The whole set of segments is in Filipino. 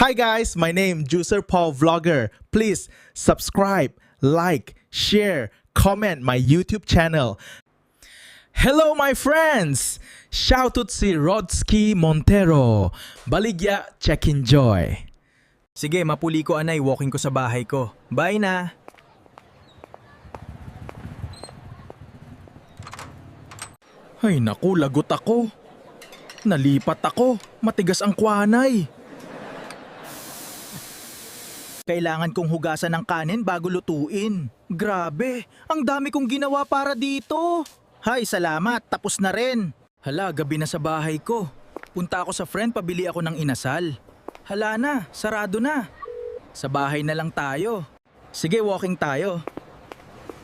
Hi guys, my name Juicer Paul Vlogger. Please subscribe, like, share, comment my YouTube channel. Hello my friends! Shoutout si Rodsky Montero. Baligya, check enjoy. Sige, mapuli ko anay, walking ko sa bahay ko. Bye na! Ay naku, lagot ako. Nalipat ako, matigas ang kwanay. Kailangan kong hugasan ng kanin bago lutuin. Grabe, ang dami kong ginawa para dito. Hay, salamat, tapos na rin. Hala, gabi na sa bahay ko. Punta ako sa friend, pabili ako ng inasal. Hala na, sarado na. Sa bahay na lang tayo. Sige, walking tayo.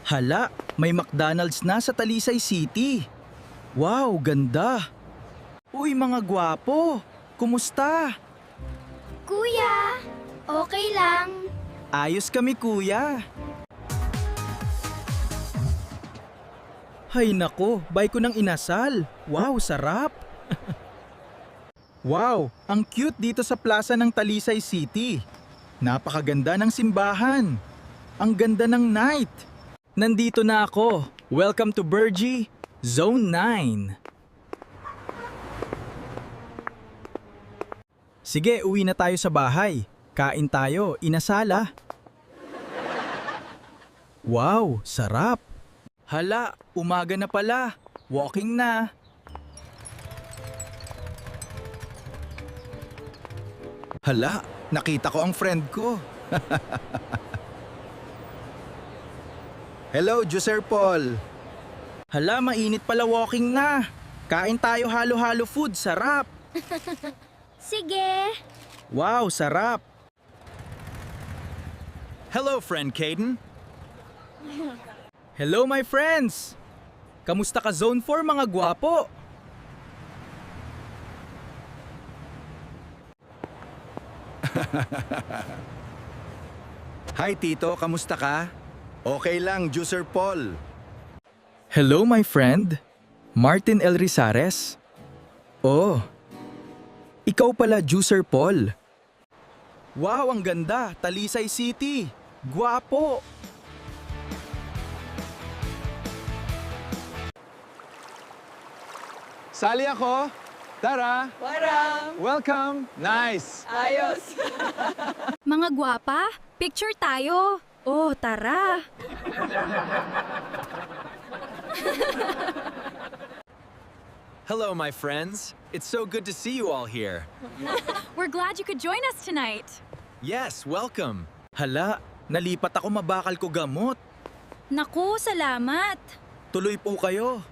Hala, may McDonald's na sa Talisay City. Wow, ganda. Uy, mga gwapo. Kumusta? Kuya, okay lang. Ayos kami, kuya. Hay nako, buy ko ng inasal. Wow, sarap. Wow, ang cute dito sa plaza ng Talisay City. Napakaganda ng simbahan. Ang ganda ng night. Nandito na ako. Welcome to Burgie, Zone 9. Sige, uwi na tayo sa bahay. Kain tayo, inasala. Wow, sarap. Hala, umaga na pala. Walking na. Hala, nakita ko ang friend ko. Hello, Juicer Paul. Hala, mainit pala walking na. Kain tayo halo-halo food, sarap. Sige. Wow, sarap. Hello, friend Caden. Hello, my friends. Kamusta ka Zone 4, mga gwapo? Hi Tito, kamusta ka? Okay lang, Juicer Paul. Hello, my friend. Martin L. Rizares. Oh, ikaw pala, Juicer Paul. Wow, ang ganda. Talisay City. Gwapo. Sali ako. Tara. Welcome. Nice. Mga gwapa, picture tayo. Oh, tara. Hello, my friends. It's so good to see you all here. We're glad you could join us tonight. Yes, welcome. Hala, nalipat ako, mabakal ko gamot. Naku, salamat. Tuloy po kayo.